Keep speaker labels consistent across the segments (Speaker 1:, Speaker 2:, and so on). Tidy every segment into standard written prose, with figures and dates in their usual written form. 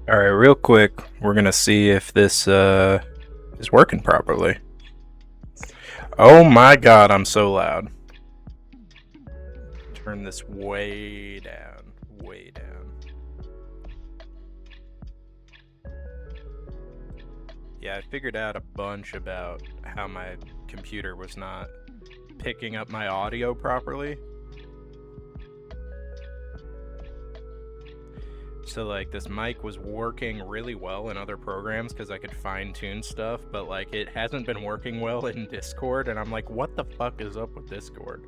Speaker 1: All right, real quick, we're gonna see if this is working properly. Oh my god, I'm so loud. Turn this way down, way down. Yeah, I figured out a bunch about how my computer was not picking up my audio properly. So like this mic was working really well in other programs because I could fine tune stuff, but like it hasn't been working well in Discord, and I'm like, what the fuck is up with Discord?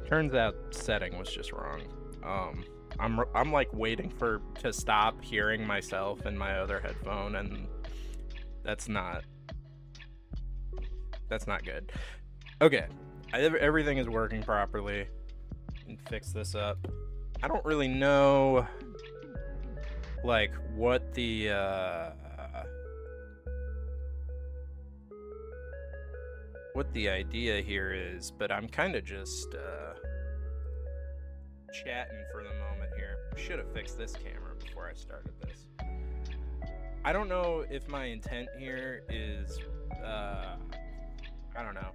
Speaker 1: Turns out setting was just wrong. I'm like waiting to stop hearing myself in my other headphone, and that's not good. Okay, everything is working properly. And fix this up. I don't really know like what the idea here is, but I'm kind of just chatting for the moment here. Should have fixed this camera before I started this. I don't know if my intent here is I don't know.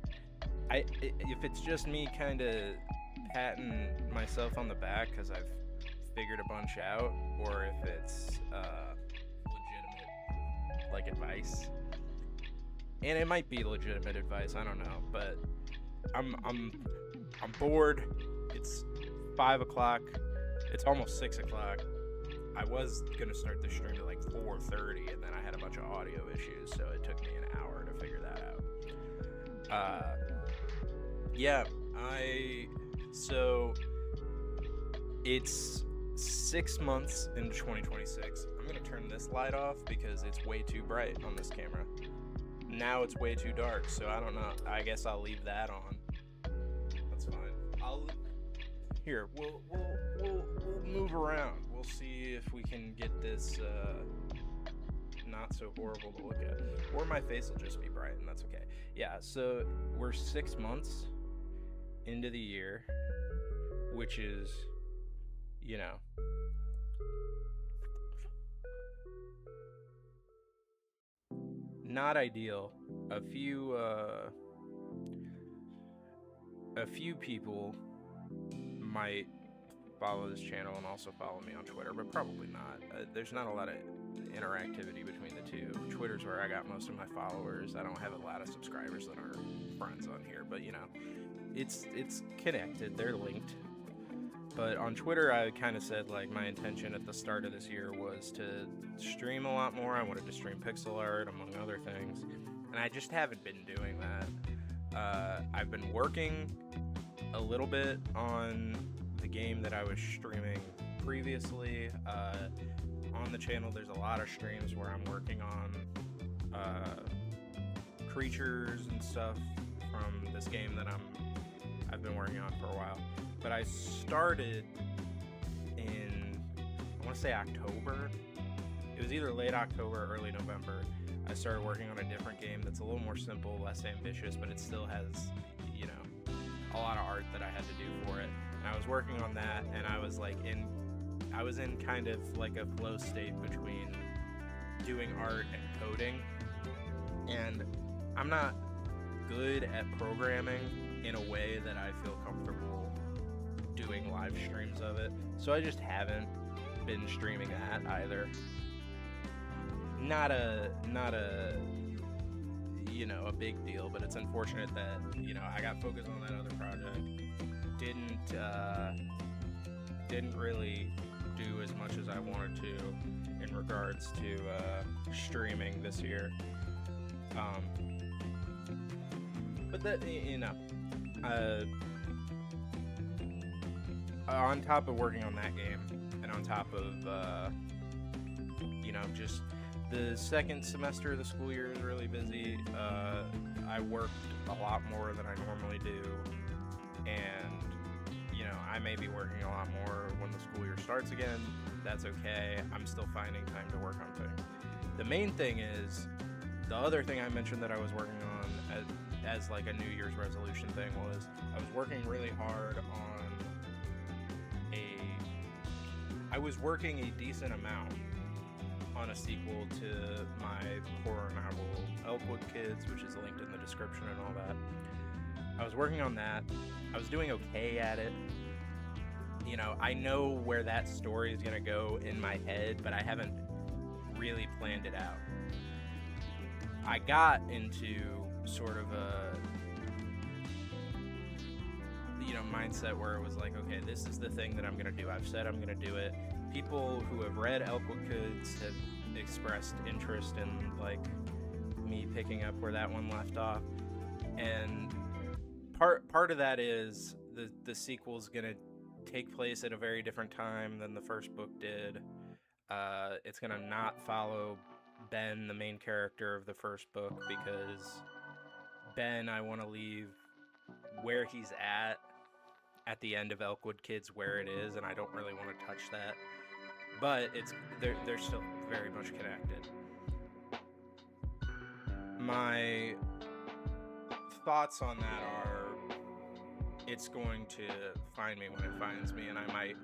Speaker 1: If it's just me kind of patting myself on the back because I've figured a bunch out, or if it's legitimate like advice. And it might be legitimate advice, I don't know, but I'm bored. It's 5 o'clock. It's almost 6 o'clock. I was gonna start the stream at like 4:30, and then I had a bunch of audio issues, so it took me an hour to figure that out. Yeah, so it's 6 months into 2026. I'm gonna turn this light off because it's way too bright on this camera. Now it's way too dark, so I don't know. I guess I'll leave that on. That's fine. We'll move around. We'll see if we can get this not so horrible to look at, or my face will just be bright, and that's okay. Yeah. So we're 6 months into the year, which is, not ideal. A few people might follow this channel and also follow me on Twitter, but probably not. There's not a lot of interactivity between the two. Twitter's where I got most of my followers. I don't have a lot of subscribers that are friends on here, but it's connected. They're linked. But on Twitter, I kind of said like my intention at the start of this year was to stream a lot more. I wanted to stream pixel art, among other things, and I just haven't been doing that. I've been working a little bit on the game that I was streaming previously. On the channel, there's a lot of streams where I'm working on creatures and stuff from this game that I've been working on for a while. But I started in, I want to say October. It was either late October or early November. I started working on a different game that's a little more simple, less ambitious, but it still has, a lot of art that I had to do for it. And I was working on that, and I was in kind of like a flow state between doing art and coding. And I'm not good at programming in a way that I feel comfortable doing live streams of it, so I just haven't been streaming that either. Not a a big deal, but it's unfortunate that I got focused on that other project. Didn't really do as much as I wanted to in regards to streaming this year. But that on top of working on that game, and on top of just the second semester of the school year is really busy. I worked a lot more than I normally do, and I may be working a lot more when the school year starts again. That's okay. I'm still finding time to work on things. The main thing is, the other thing I mentioned that I was working on as like a New Year's resolution thing was I was working really hard on a I was working a decent amount on a sequel to my horror novel Elkwood Kids, which is linked in the description and all that. I was working on that. I was doing okay at it. You know, I know where that story is going to go in my head, but I haven't really planned it out. I got into sort of a, you know, mindset where it was like, okay, this is the thing that I'm going to do. I've said I'm going to do it. People who have read Elkwood Kids have expressed interest in, like, me picking up where that one left off. And part of that is the sequel's going to take place at a very different time than the first book did. It's gonna not follow Ben, the main character of the first book, because Ben, I want to leave where he's at the end of Elkwood Kids where it is, and I don't really want to touch that. But they're still very much connected. My thoughts on that are, it's going to find me when it finds me, and I might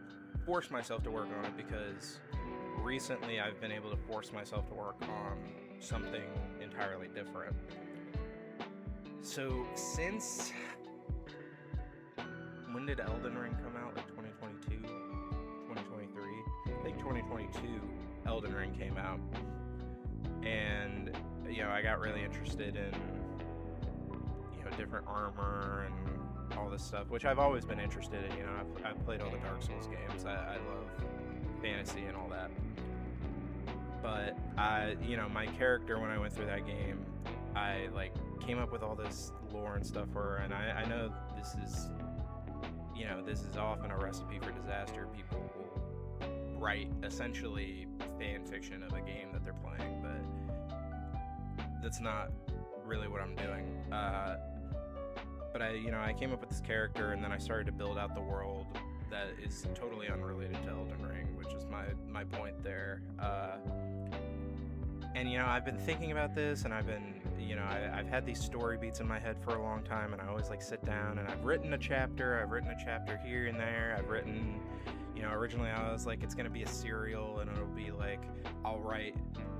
Speaker 1: force myself to work on it, because recently I've been able to force myself to work on something entirely different. So since, when did Elden Ring come out? Like 2022? 2023? I think 2022 Elden Ring came out. And, you know, I got really interested in, you know, different armor and all this stuff, which I've always been interested in. You know, I've played all the Dark Souls games. I love fantasy and all that. But you know, my character, when I went through that game, I like came up with all this lore and stuff for her, and I know this is, you know, this is often a recipe for disaster. People will write essentially fan fiction of a game that they're playing, but that's not really what I'm doing. But I came up with this character, and then I started to build out the world that is totally unrelated to Elden Ring, which is my point there. And, you know, I've been thinking about this, and I've been, you know, I've had these story beats in my head for a long time, and I always, like, sit down, and I've written a chapter here and there. I've written, you know, originally I was like, it's going to be a serial, and it'll be, like, I'll write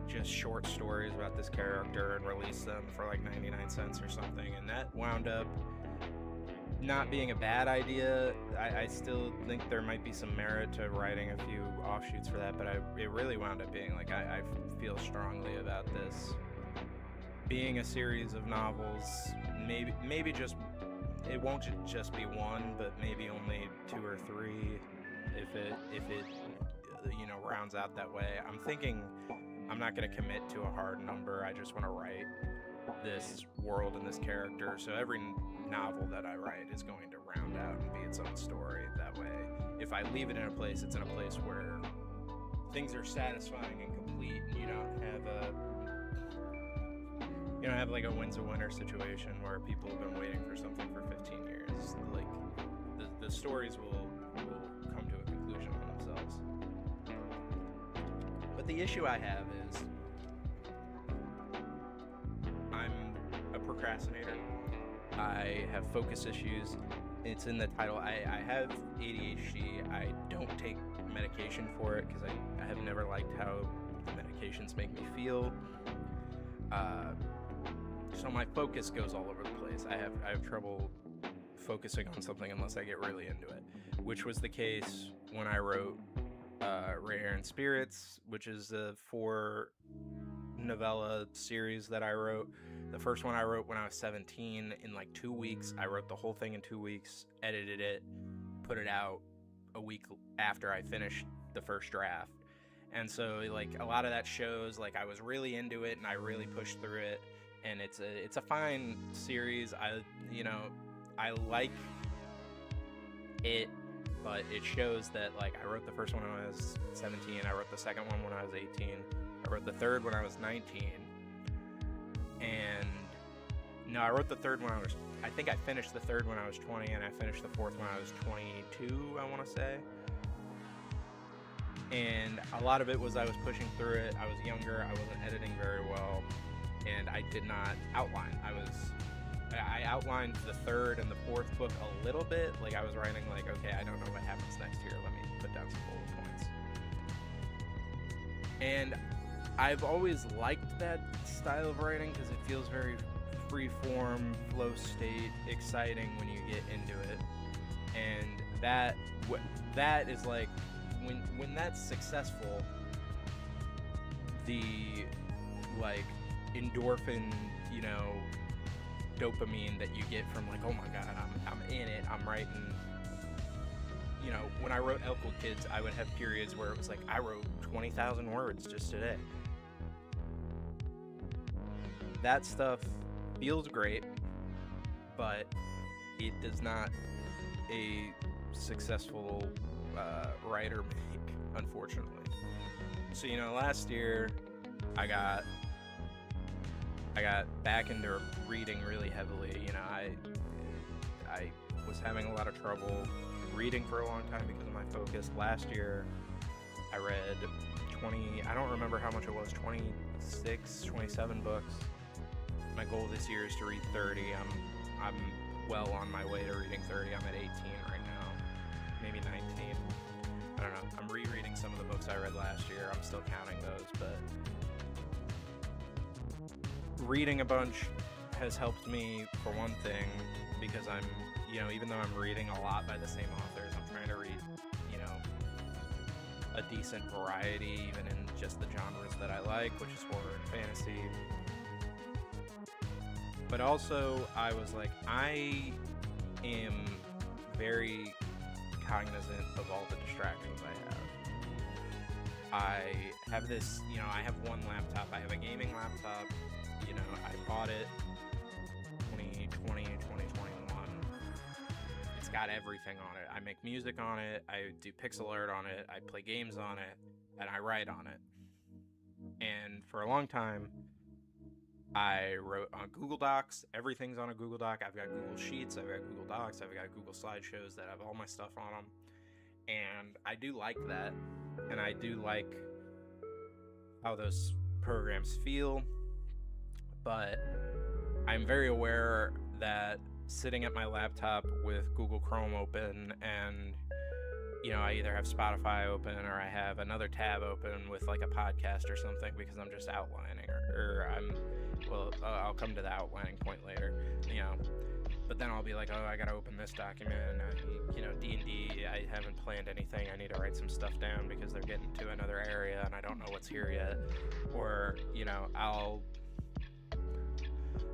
Speaker 1: just short stories about this character and release them for, like, 99 cents or something, and that wound up not being a bad idea. I still think there might be some merit to writing a few offshoots for that, but it really wound up being like, I feel strongly about this being a series of novels. Maybe just, it won't just be one, but maybe only 2 or 3 if it you know, rounds out that way. I'm thinking I'm not going to commit to a hard number. I just want to write this world and this character, so every novel that I write is going to round out and be its own story. That way, if I leave it in a place, it's in a place where things are satisfying and complete, and you don't have like a wins a winner situation where people have been waiting for something for 15 years. Like, the stories will come to a conclusion on themselves. But the issue I have is I'm a procrastinator. I have focus issues. It's in the title. I have ADHD. I don't take medication for it because I have never liked how the medications make me feel. So my focus goes all over the place. I have trouble focusing on something unless I get really into it, which was the case when I wrote Rare and Spirits, which is the 4 novella series that I wrote. The first one I wrote when I was 17 in like 2 weeks. I wrote the whole thing in 2 weeks, edited it, put it out a week after I finished the first draft. And so, like, a lot of that shows, like, I was really into it and I really pushed through it. And it's a fine series. I like it, but it shows that, like, I wrote the first one when I was 17. I wrote the second one when I was 18. I wrote the third when I was 19. And no, I wrote the third when I think I finished the third when I was 20, and I finished the fourth when I was 22, I want to say. And a lot of it was I was pushing through it. I was younger. I wasn't editing very well, and I did not outline. I outlined the third and the fourth book a little bit. Like, I was writing like, okay, I don't know what happens next here. Let me put down some bullet points. And I've always liked that style of writing because it feels very free form, flow state, exciting when you get into it. And that is like when that's successful, the like endorphin, dopamine that you get from like, oh my god, I'm in it, I'm writing. When I wrote Elkwood Kids, I would have periods where it was like, I wrote 20,000 words just today. That stuff feels great, but it does not a successful writer make, unfortunately. So, last year I got back into reading really heavily. I was having a lot of trouble reading for a long time because of my focus. Last year I read 20, I don't remember how much it was, 26, 27 books. My goal this year is to read 30. I'm well on my way to reading 30. I'm at 18 right now, maybe 19. I don't know. I'm rereading some of the books I read last year. I'm still counting those, but reading a bunch has helped me for one thing, because I'm, even though I'm reading a lot by the same authors, I'm trying to read, a decent variety, even in just the genres that I like, which is horror and fantasy. But also, I was like, I am very cognizant of all the distractions I have this, I have one laptop. I have a gaming laptop. I bought it 2020, 2021. It's got everything on it. I make music on it. I do pixel art on it. I play games on it. And I write on it. And for a long time, I wrote on Google Docs. Everything's on a Google Doc. I've got Google Sheets. I've got Google Docs. I've got Google Slideshows that have all my stuff on them. And I do like that. And I do like how those programs feel. But I'm very aware that sitting at my laptop with Google Chrome open and, I either have Spotify open or I have another tab open with like a podcast or something because I'm just outlining or I'll come to the outlining point later, but then I'll be like, oh, I gotta open this document, D&D, I haven't planned anything, I need to write some stuff down because they're getting to another area and I don't know what's here yet, or,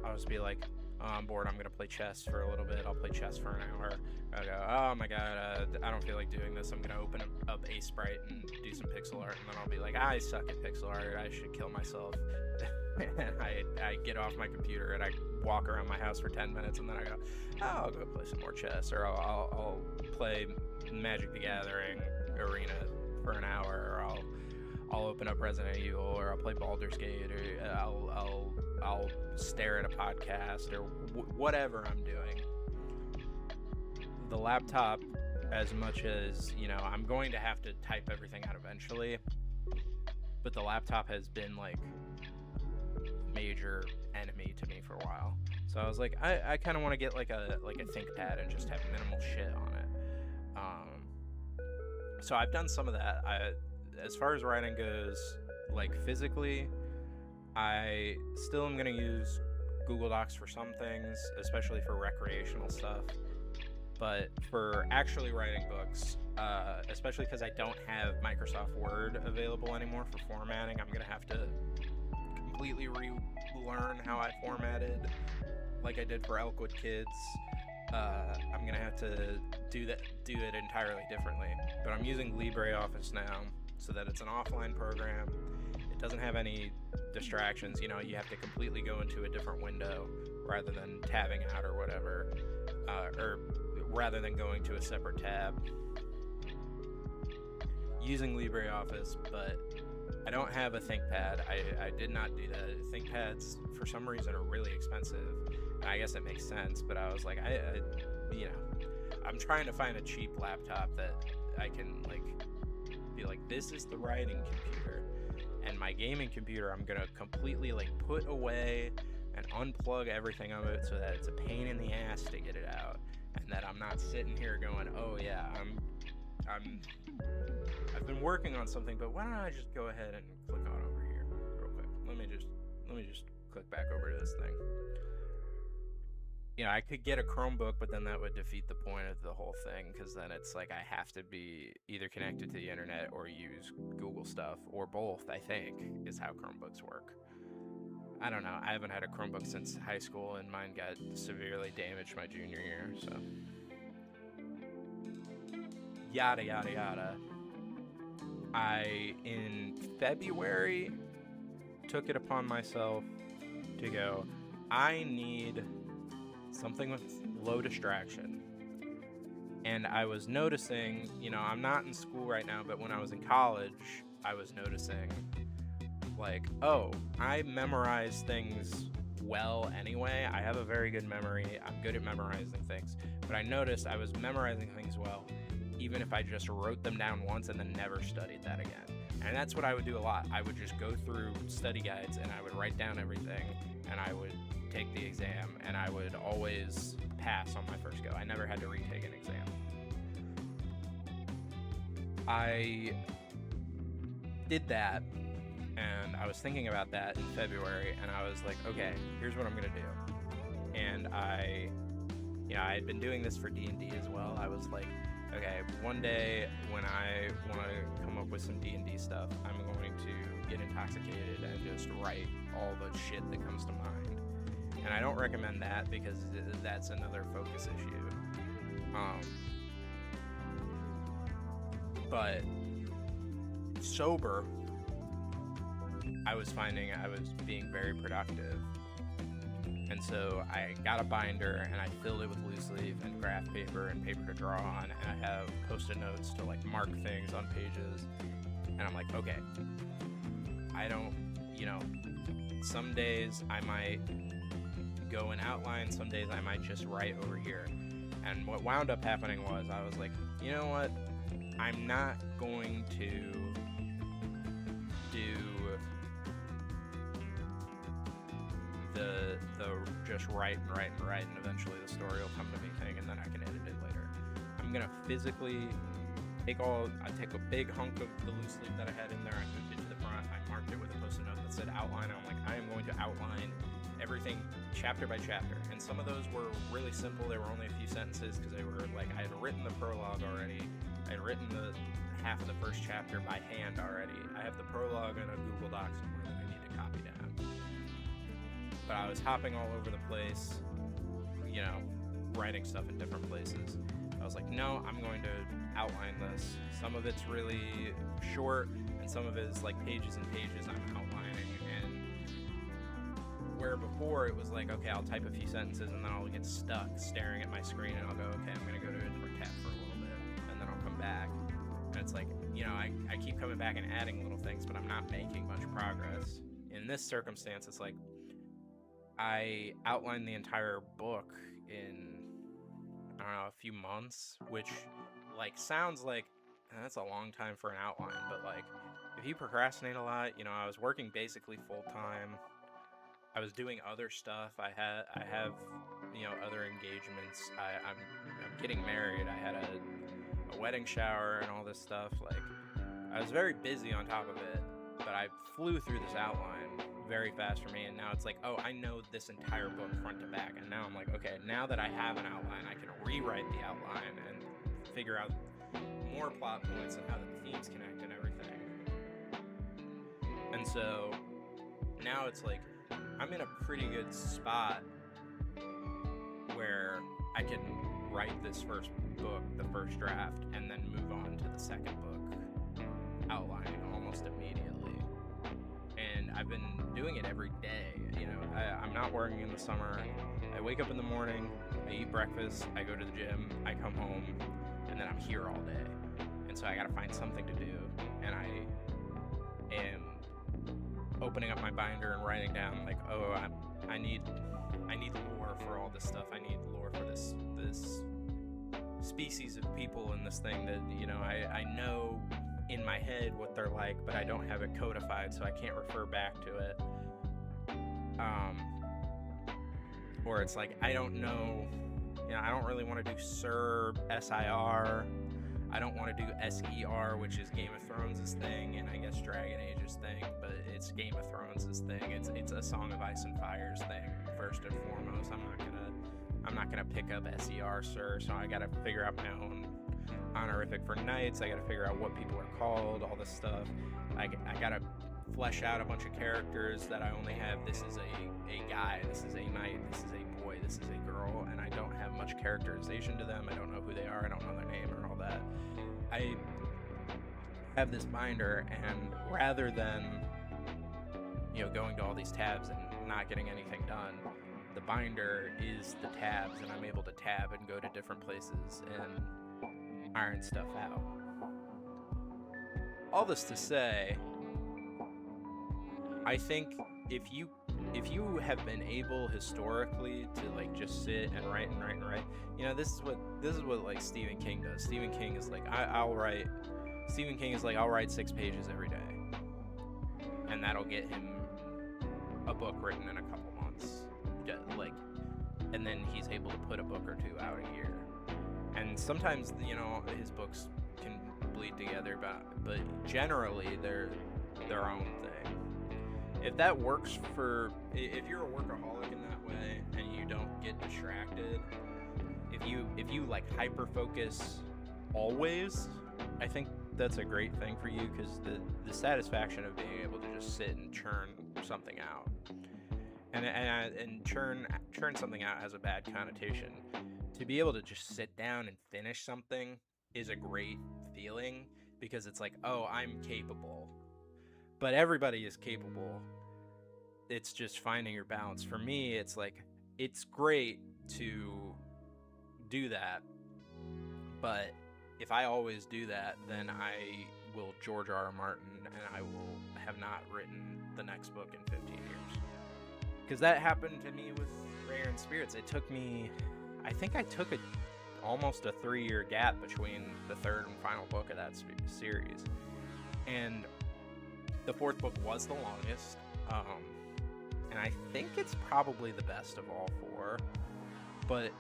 Speaker 1: I'll just be like, oh, I'm bored, I'm gonna play chess for a little bit, I'll play chess for an hour. I'll go, oh my god, I don't feel like doing this, I'm gonna open up A Sprite and do some pixel art, and then I'll be like, I suck at pixel art, I should kill myself. And I get off my computer and I walk around my house for 10 minutes, and then I go, oh, I'll go play some more chess, or I'll play Magic the Gathering Arena for an hour, or I'll open up Resident Evil, or I'll play Baldur's Gate, or I'll stare at a podcast, or whatever I'm doing. The laptop, as much as, I'm going to have to type everything out eventually, but the laptop has been like major enemy to me for a while. So I was like, I kind of want to get like a ThinkPad and just have minimal shit on it. So I've done some of that. As far as writing goes, like physically, I still am going to use Google Docs for some things, especially for recreational stuff. But for actually writing books, especially because I don't have Microsoft Word available anymore for formatting, I'm going to have to completely relearn how I formatted like I did for Elkwood Kids. I'm going to have to do it entirely differently. But I'm using LibreOffice now so that it's an offline program. It doesn't have any distractions. You have to completely go into a different window rather than tabbing out or whatever, or rather than going to a separate tab. Using LibreOffice, but I don't have a ThinkPad. I did not do that. ThinkPads, for some reason, are really expensive. And I guess it makes sense, but I was like, I'm trying to find a cheap laptop that I can, be like, this is the writing computer. And my gaming computer, I'm gonna completely, put away and unplug everything of it so that it's a pain in the ass to get it out. And that I'm not sitting here going, oh yeah, I'm I've been working on something, but why don't I just go ahead and click on over here real quick? Let me just click back over to this thing. You know, I could get a Chromebook, but then that would defeat the point of the whole thing, because then it's like I have to be either connected to the internet or use Google stuff, or both, I think, is how Chromebooks work. I don't know. I haven't had a Chromebook since high school, and mine got severely damaged my junior year, so. Yada, yada, yada. In February, took it upon myself to go, I need something with low distraction. And I was noticing, you know, I'm not in school right now, but when I was in college, I was noticing, like, oh, I memorize things well anyway. I have a very good memory. I'm good at memorizing things. But I noticed I was memorizing things well, even if I just wrote them down once and then never studied that again. And that's what I would do a lot. I would just go through study guides and I would write down everything, and I would take the exam, and I would always pass on my first go. I never had to retake an exam. I did that, and I was thinking about that in February, and I was like, okay, here's what I'm gonna do. And I had been doing this for D&D as well. I was like, okay, one day when I want to come up with some D&D stuff, I'm going to get intoxicated and just write all the shit that comes to mind. And I don't recommend that, because that's another focus issue. But sober, I was finding I was being very productive. And so I got a binder, and I filled it with loose leaf and graph paper and paper to draw on, and I have post-it notes to like mark things on pages. And I'm like, okay, I don't, you know, some days I might go and outline, some days I might just write over here. And what wound up happening was I was like, you know what, I'm not going to do the just write and eventually the story will come to me thing, and then I can edit it later. I'm gonna physically take a big hunk of the loose leaf that I had in there, I moved it to the front, I marked it with a post-it note that said outline, and I'm like, I am going to outline everything chapter by chapter. And some of those were really simple. They were only a few sentences, because they were like, I had written the prologue already. I had written the half of the first chapter by hand already. I have the prologue in a Google Doc somewhere that I need to copy down. But I was hopping all over the place, you know, writing stuff in different places. I was like, no, I'm going to outline this. Some of it's really short, and some of it is like pages and pages I'm outlining. And where before it was like, okay, I'll type a few sentences and then I'll get stuck staring at my screen, and I'll go, okay, I'm gonna go to a different tab for a little bit, and then I'll come back. And it's like, you know, I keep coming back and adding little things, but I'm not making much progress. In this circumstance, it's like, I outlined the entire book in, I don't know, a few months, which like sounds like that's a long time for an outline, but like if you procrastinate a lot, you know, I was working basically full time. I was doing other stuff. I have, you know, other engagements. I'm getting married. I had a wedding shower and all this stuff. Like, I was very busy on top of it, but I flew through this outline very fast for me, and now it's like, oh, I know this entire book front to back, and now I'm like, okay, now that I have an outline, I can rewrite the outline and figure out more plot points and how the themes connect and everything. And so now it's like, I'm in a pretty good spot where I can write this first book, the first draft, and then move on to the second book, outlining almost immediately. And I've been doing it every day. You know, I'm not working in the summer. I wake up in the morning, I eat breakfast, I go to the gym, I come home, and then I'm here all day. And so I gotta find something to do. And I am opening up my binder and writing down like, oh, I need lore for all this stuff. I need lore for this species of people in this thing that, you know, I know in my head what they're like, but I don't have it codified, so I can't refer back to it. Or it's like, I don't know, you know, I don't really want to do SIR. I don't want to do SER, which is Game of Thrones' thing, and I guess Dragon Age's thing, but it's Game of Thrones' thing. It's a Song of Ice and Fire's thing, first and foremost. I'm not gonna pick up SER, sir, so I gotta figure out my own honorific for knights. I gotta figure out what people are called, all this stuff. I gotta flesh out a bunch of characters that I only have. This is a guy, this is a knight, this is a boy, this is a girl, and I don't have much characterization to them. I don't know who they are, I don't know their name or all that. I have this binder, and rather than, going to all these tabs and not getting anything done, the binder is the tabs, and I'm able to tab and go to different places and iron stuff out. All this to say, I think if you have been able historically to like just sit and write, this is what like Stephen King does. Stephen King is like I'll write 6 pages every day, and that'll get him a book written in a couple months. And then he's able to put a book or 2 out a year. And sometimes his books can bleed together, but generally they're their own thing. If that works if you're a workaholic in that way and you don't get distracted, if you like hyper focus always, I think that's a great thing for you, because the satisfaction of being able to just sit and churn something out, and churn something out has a bad connotation. To be able to just sit down and finish something is a great feeling, because it's like, oh, I'm capable. But everybody is capable. It's just finding your balance. For me, it's like, it's great to do that, but if I always do that, then I will George R.R. Martin, and I will have not written the next book in 15 years. Because that happened to me with Rare and Spirits. It took me, I think I took almost a 3-year gap between the 3rd and final book of that series. And the 4th book was the longest, and I think it's probably the best of all 4, but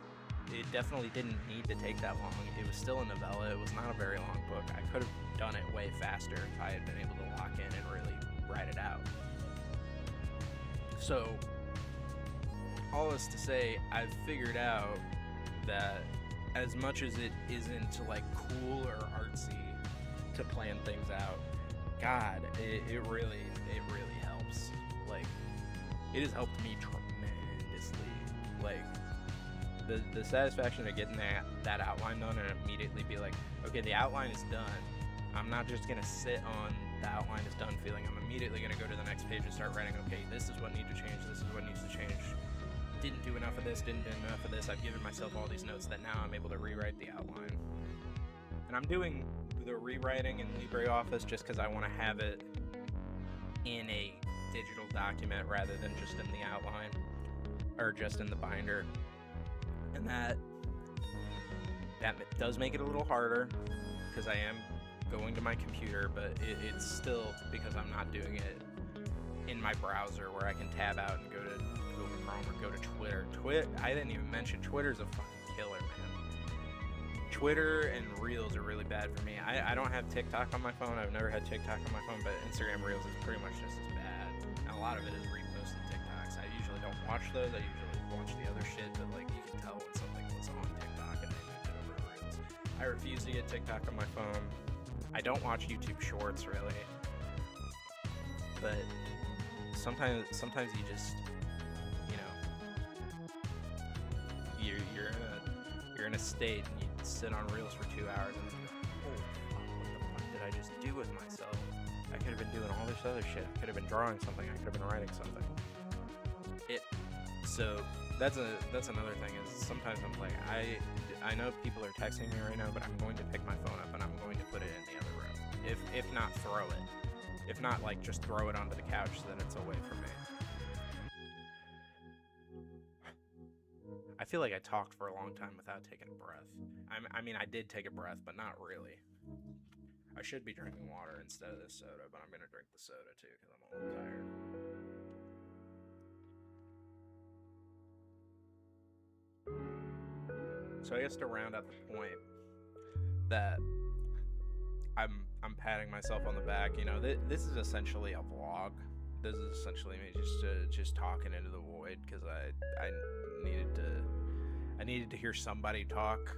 Speaker 1: it definitely didn't need to take that long. It was still a novella. It was not a very long book. I could have done it way faster if I had been able to lock in and really write it out. So, all this to say, I've figured out that as much as it isn't like cool or artsy to plan things out, God, it really helps. Like, it has helped me tremendously. Like, the satisfaction of getting that outline done and immediately be like, okay, the outline is done. I'm not just gonna sit on the outline is done feeling. I'm immediately gonna go to the next page and start writing, okay, this is what needs to change, this is what needs to change. Didn't do enough of this, didn't do enough of this. I've given myself all these notes that now I'm able to rewrite the outline. And I'm doing the rewriting in LibreOffice just because I want to have it in a digital document rather than just in the outline or just in the binder. And that does make it a little harder because I am going to my computer, but it's still because I'm not doing it in my browser where I can tab out and go to Google Chrome or go to Twitter. I didn't even mention Twitter's a fucking killer, man. Twitter and Reels are really bad for me. I don't have TikTok on my phone. I've never had TikTok on my phone, but Instagram Reels is pretty much just as bad. And a lot of it is reposted TikToks. I usually don't watch those. I usually watch the other shit, but like you can tell when something was on TikTok and they moved it over to Reels. I refuse to get TikTok on my phone. I don't watch YouTube Shorts really, but sometimes you just, you're in a state and you sit on Reels for 2 hours and then you go, oh fuck, what the fuck did I just do with myself? I could have been doing all this other shit. I could have been drawing something. I could have been writing something. So that's another thing is sometimes I'm like, I know people are texting me right now, but I'm going to pick my phone up and I'm going to put it in the other room. If not throw it. If not like just throw it onto the couch so that it's away from me. I feel like I talked for a long time without taking a breath. I mean, I did take a breath, but not really. I should be drinking water instead of this soda, but I'm going to drink the soda too because I'm a little tired. So I guess to round out the point that I'm patting myself on the back. You know, this is essentially a vlog. This is essentially me just talking into the void because I needed to hear somebody talk,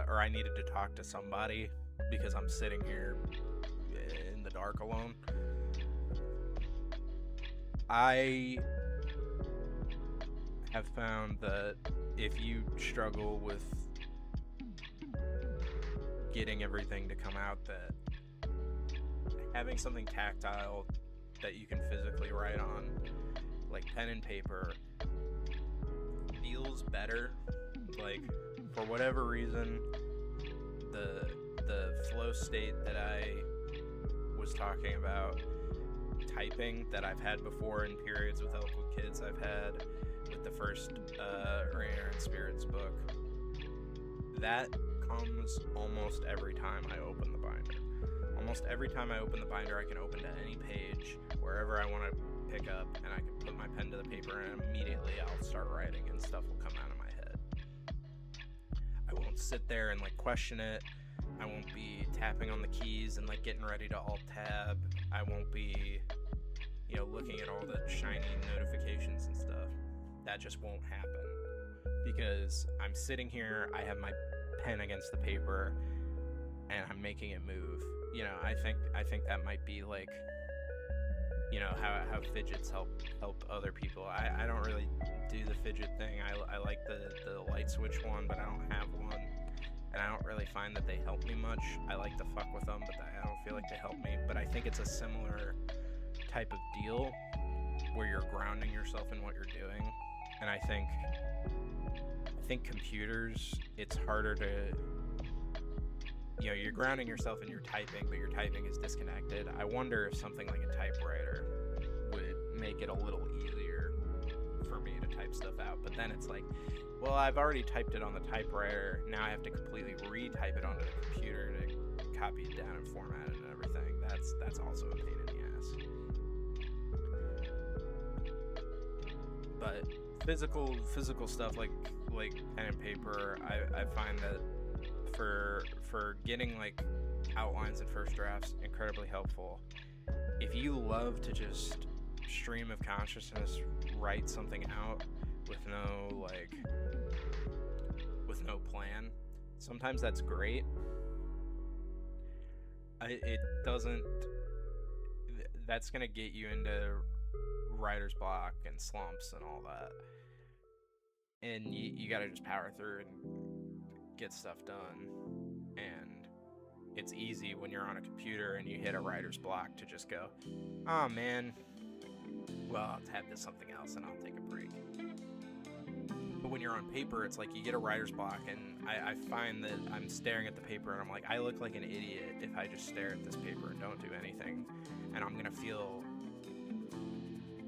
Speaker 1: or I needed to talk to somebody because I'm sitting here in the dark alone. I have found that if you struggle with getting everything to come out, that having something tactile that you can physically write on, like pen and paper, feels better. Like, for whatever reason, the flow state that I was talking about, typing, that I've had before in periods with Help with Kids, I've had with the first Rainier and Spirits book, that comes almost every time I open the binder. Almost every time I open the binder, I can open to any page, wherever I want to pick up, and I can put my pen to the paper, and immediately I'll start writing, and stuff will come out of my head. I won't sit there and like question it. I won't be tapping on the keys and like getting ready to alt-tab. I won't be, you know, looking at all the shiny notifications and stuff. That just won't happen because I'm sitting here, I have my pen against the paper, and I'm making it move. You know, I think that might be like, you know, how fidgets help other people. I don't really do the fidget thing. I like the light switch one, but I don't have one, and I don't really find that they help me much. I like to fuck with them, but I don't feel like they help me. But I think it's a similar type of deal where you're grounding yourself in what you're doing, and I think computers, it's harder to, you know, you're grounding yourself in your typing, but your typing is disconnected. I wonder if something like a typewriter would make it a little easier for me to type stuff out. But then it's like, well, I've already typed it on the typewriter. Now I have to completely retype it onto the computer to copy it down and format it and everything. That's also a pain in the ass. But physical stuff like pen and paper, I find that for getting like outlines and first drafts, incredibly helpful. If you love to just stream of consciousness write something out with no plan, sometimes that's great. That's gonna get you into writer's block and slumps and all that, and you gotta just power through and get stuff done. And it's easy when you're on a computer and you hit a writer's block to just go, oh man, well, I'll tab to something else and I'll take a break. But when you're on paper, it's like you get a writer's block, and I find that I'm staring at the paper and I'm like, I look like an idiot if I just stare at this paper and don't do anything, and I'm gonna feel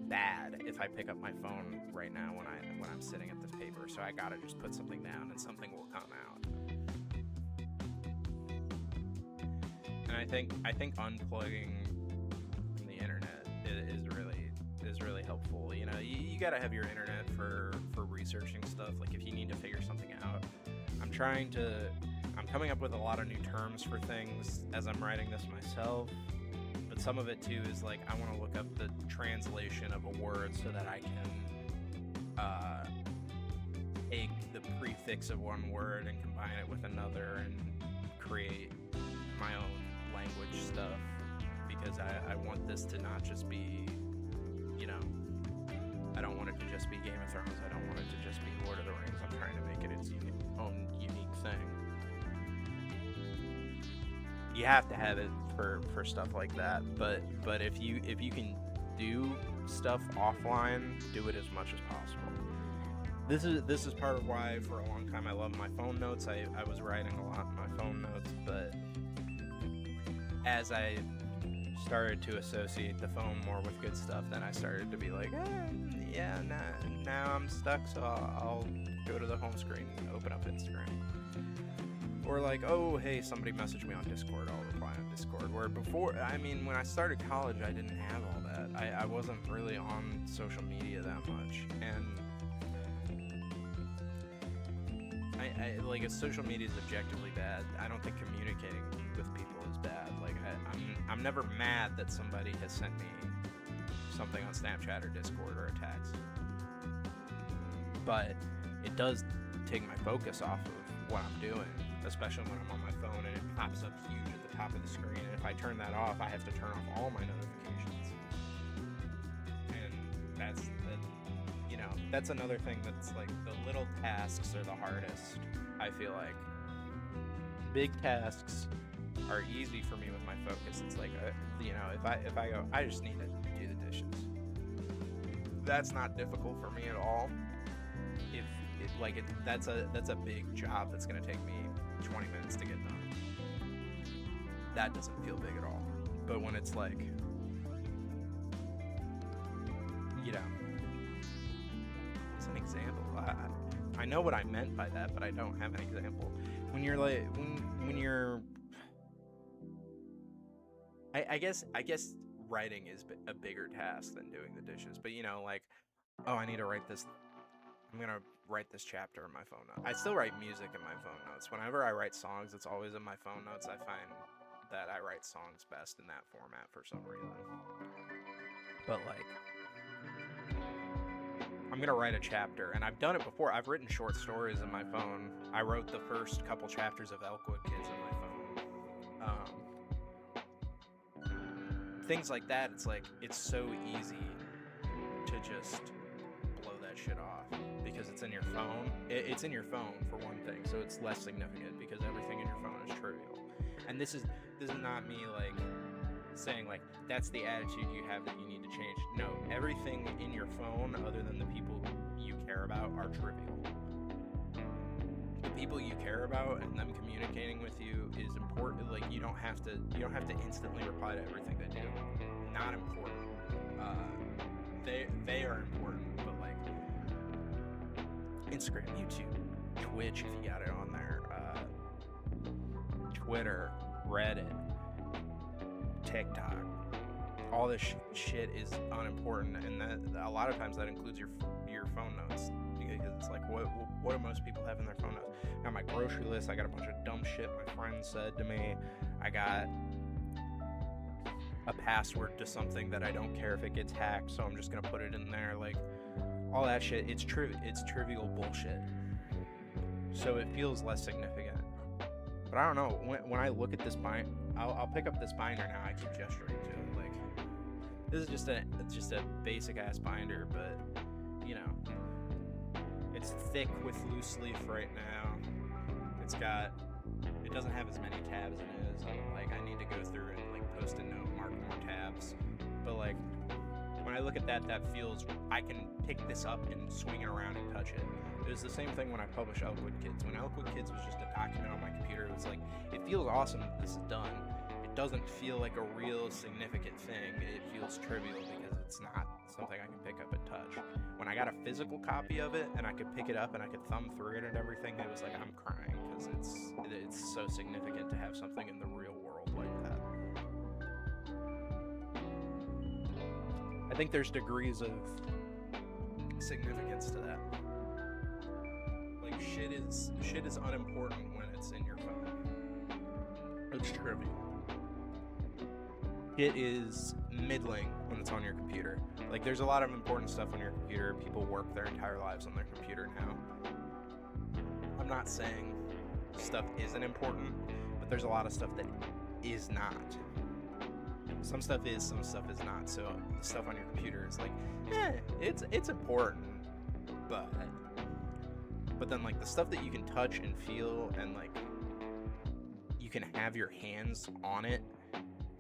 Speaker 1: bad if I pick up my phone right now when I'm sitting at this paper. So I gotta just put something down and something will come out. And I think unplugging from the internet is really helpful. You know, you gotta have your internet for researching stuff. Like if you need to figure something out, I'm coming up with a lot of new terms for things as I'm writing this myself. But some of it too is like I want to look up the translation of a word so that I can take the prefix of one word and combine it with another and create my own language stuff, because I want this to not just be, you know, I don't want it to just be Game of Thrones. I don't want it to just be Lord of the Rings. I'm trying to make it its own unique thing. You have to have it for stuff like that, but if you can do stuff offline, do it as much as possible. This is part of why for a long time I love my phone notes. I was writing a lot in my phone notes, but as I started to associate the phone more with good stuff, then I started to be like, now I'm stuck, so I'll go to the home screen and open up Instagram. Or like, oh, hey, somebody messaged me on Discord, I'll reply on Discord. Where before, I mean, when I started college, I didn't have all that. I wasn't really on social media that much. And I like, if social media is objectively bad, I don't think communicating with people is bad. I'm never mad that somebody has sent me something on Snapchat or Discord or a text. But it does take my focus off of what I'm doing, especially when I'm on my phone and it pops up huge at the top of the screen. And if I turn that off, I have to turn off all my notifications. And that's another thing that's like, the little tasks are the hardest, I feel like. Big tasks are easy for me with my focus. It's like, if I go, I just need to do the dishes. That's not difficult for me at all. That's a big job that's gonna take me 20 minutes to get done. That doesn't feel big at all. But when it's like, what's an example? I know what I meant by that, but I don't have an example. When you're like, when you're, I guess writing is a bigger task than doing the dishes. But I need to write this. I'm gonna write this chapter in my phone notes. I still write music in my phone notes. Whenever I write songs, it's always in my phone notes. I find that I write songs best in that format for some reason. But I'm gonna write a chapter, and I've done it before. I've written short stories in my phone. I wrote the first couple chapters of Elkwood Kids in my phone. Things like that. It's so easy to just blow that shit off because it's in your phone. It's in your phone for one thing, so it's less significant because everything in your phone is trivial. And this is not me saying that's the attitude you have that you need to change. No, everything in your phone other than the people you care about are trivial. The people you care about and them communicating with you is important. You don't have to instantly reply to everything they do. Not important. They are important, but Instagram, YouTube, Twitch if you got it on there, Twitter, Reddit, TikTok, all this shit is unimportant, and that a lot of times that includes your phone notes, because it's what do most people have in their phone notes? I got my grocery list. I got a bunch of dumb shit my friend said to me. I got a password to something that I don't care if it gets hacked, so I'm just gonna put it in there. All that shit. It's trivial bullshit. So it feels less significant. But I don't know. When I look at this binder, I'll pick up this binder now. I keep gesturing to it. This is just a basic ass binder, but it's thick with loose leaf right now. It doesn't have as many tabs as it is. I need to go through and post a note, mark more tabs. But when I look at that feels, I can pick this up and swing it around and touch it. It was the same thing when I published Elkwood Kids. When Elkwood Kids was just a document on my computer, it was it feels awesome that this is done. It doesn't feel like a real significant thing. It feels trivial because it's not something I can pick up and touch. When I got a physical copy of it and I could pick it up and I could thumb through it and everything, it was I'm crying because it's so significant to have something in the real world like that. I think there's degrees of significance to that. Shit is unimportant when it's in your phone. It's trivial. It is middling when it's on your computer. There's a lot of important stuff on your computer. People work their entire lives on their computer now. I'm not saying stuff isn't important, but there's a lot of stuff that is not. Some stuff is, some stuff is not. So the stuff on your computer is it's important, but then the stuff that you can touch and feel and you can have your hands on it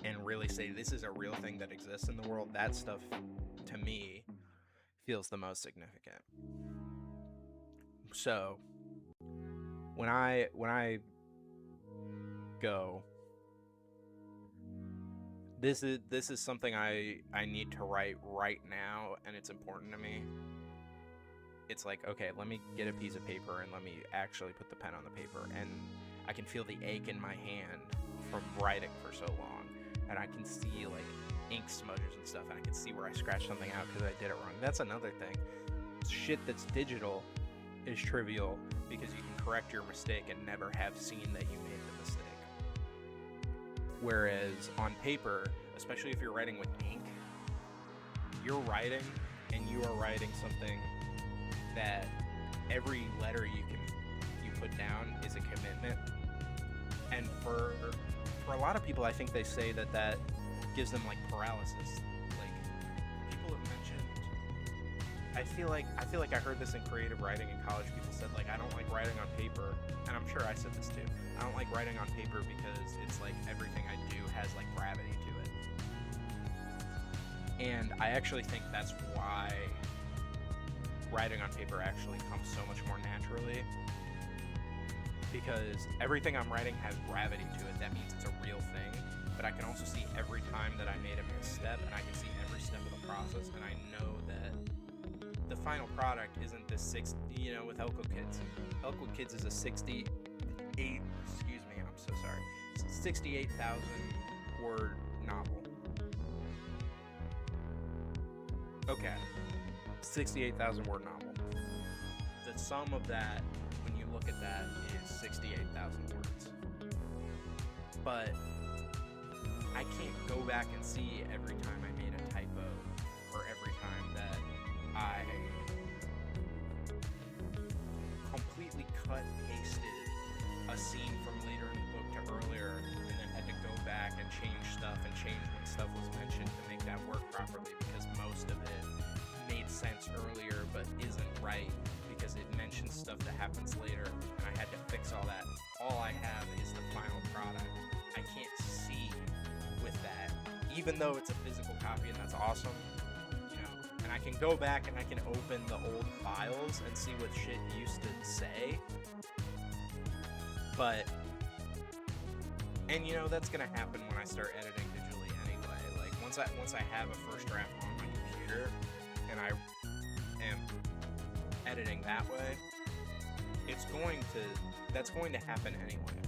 Speaker 1: and really say this is a real thing that exists in the world, that stuff to me feels the most significant. So when I go, this is something I need to write right now and it's important to me. It's okay, let me get a piece of paper and let me actually put the pen on the paper, and I can feel the ache in my hand from writing for so long, and I can see ink smudges and stuff, and I can see where I scratched something out because I did it wrong. That's another thing. Shit that's digital is trivial because you can correct your mistake and never have seen that you made the mistake. Whereas on paper, especially if you're writing with ink, you're writing and you are writing something that every letter you put down is a commitment. And for a lot of people, I think they say that gives them like paralysis. Like, people have mentioned, I feel like I heard this in creative writing in college. People said, like, I don't like writing on paper, and I'm sure I said this too. I don't like writing on paper because it's like everything I do has like gravity to it. And I actually think that's why writing on paper actually comes so much more naturally, because everything I'm writing has gravity to it. That means it's a real thing, but I can also see every time that I made a misstep, and I can see every step of the process, and I know that the final product isn't this with Elko Kids. Elko Kids is a 68,000 word novel. Okay. 68,000 word novel. The sum of that, when you look at that, is 68,000 words. But I can't go back and see every time I made a typo, or every time that I completely pasted a scene from later in the book to earlier, and then had to go back and change stuff and change when stuff was mentioned to make that work properly, because most of it made sense earlier but isn't right because it mentions stuff that happens later, and I had to fix all that. All I have is the final product. I can't see with that, even though it's a physical copy, and that's awesome, and I can go back and I can open the old files and see what shit used to say, but that's gonna happen when I start editing digitally anyway. Like, once I have a first draft on my computer and I am editing that way, that's going to happen anyway.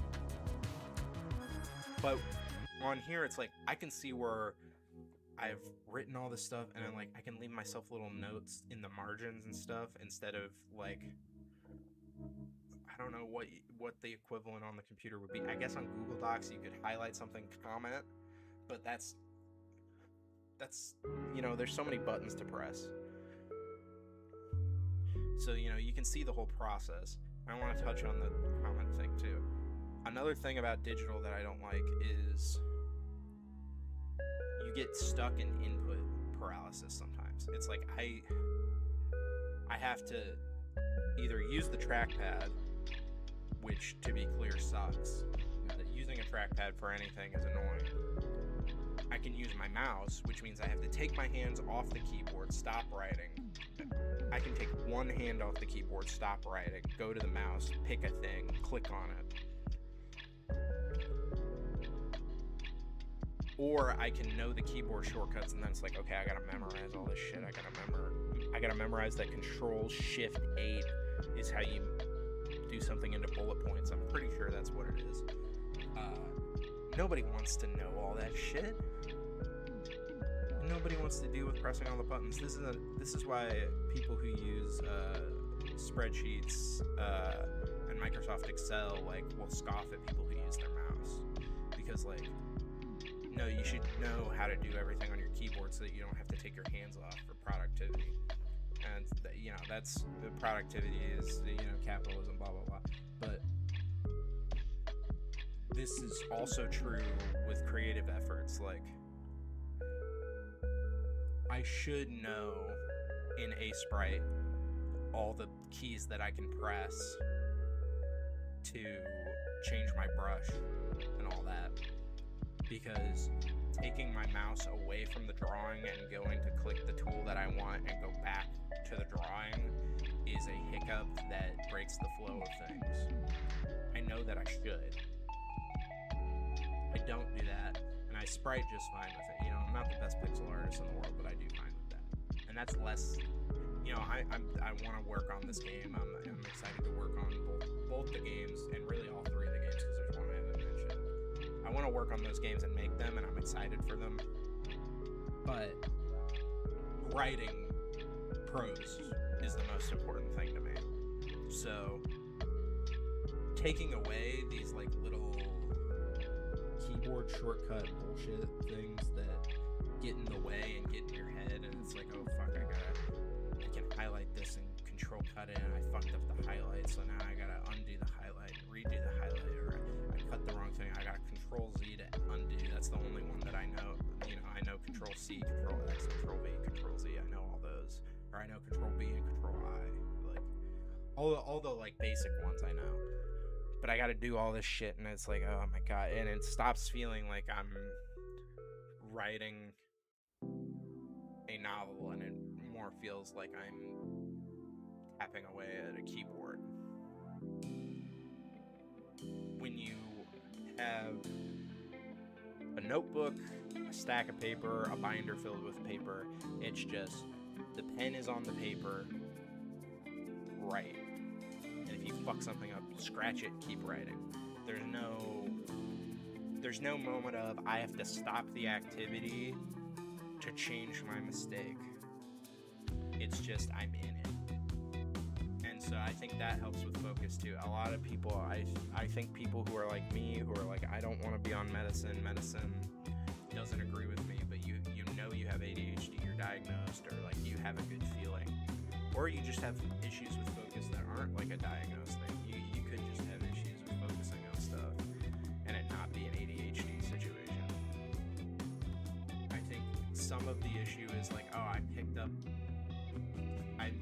Speaker 1: But on here, it's like I can see where I've written all this stuff, and I can leave myself little notes in the margins and stuff, instead of like, I don't know what the equivalent on the computer would be. I guess on Google Docs you could highlight something, comment, but that's there's so many buttons to press. So you can see the whole process. I want to touch on the comment thing too. Another thing about digital that I don't like is you get stuck in input paralysis sometimes. It's like I have to either use the trackpad, which, to be clear, sucks. Using a trackpad for anything is annoying. I can use my mouse, which means I have to take my hands off the keyboard, stop writing. I can take one hand off the keyboard, stop writing, go to the mouse, pick a thing, click on it. Or I can know the keyboard shortcuts, and then it's like, okay, I gotta memorize all this shit. I gotta memorize that Control-Shift-8 is how you do something into bullet points. I'm pretty sure that's what it is. Nobody wants to know all that shit. Nobody wants to deal with pressing all the buttons. This is why people who use spreadsheets and Microsoft Excel will scoff at people who use their mouse, because no, you should know how to do everything on your keyboard so that you don't have to take your hands off for productivity. And that's the productivity is capitalism, blah blah blah. But this is also true with creative efforts. I should know in Sprite all the keys that I can press to change my brush and all that, because taking my mouse away from the drawing and going to click the tool that I want and go back to the drawing is a hiccup that breaks the flow of things. I know that I should. I don't do that, and I sprite just fine with it. I'm not the best pixel artist in the world, but I do fine with that. And that's less, I want to work on this game. I'm excited to work on both the games, and really all three of the games, because there's one I haven't mentioned. I want to work on those games and make them, and I'm excited for them. But writing prose is the most important thing to me. So taking away these little keyboard shortcut bullshit things that get in the way and get in your head, and it's like, oh fuck, I can highlight this and control cut it, and I fucked up the highlight, so now I gotta undo the highlight, redo the highlight, or I cut the wrong thing, I gotta control Z to undo. That's the only one that I know. You know, I know control C, control X, control V, control Z. I know all those, or I know control B and control I, like all the like basic ones I know. But I gotta do all this shit, and it's like, oh my god, and it stops feeling like I'm writing a novel, and it more feels like I'm tapping away at a keyboard. When you have a notebook, a stack of paper, a binder filled with paper, it's just the pen is on the paper, write. And if you fuck something up, scratch it, keep writing. There's no moment of I have to stop the activity to change my mistake. It's just I'm in it. And so I think that helps with focus too. A lot of people, I think people who are like me, who are like, I don't want to be on medicine doesn't agree with me, but you know you have ADHD, you're diagnosed, or like you have a good feeling. Or you just have issues with focus that aren't like a diagnosed thing. You could just have issues with focusing on stuff and it not be an ADHD situation. I think some of the issue is like, oh, I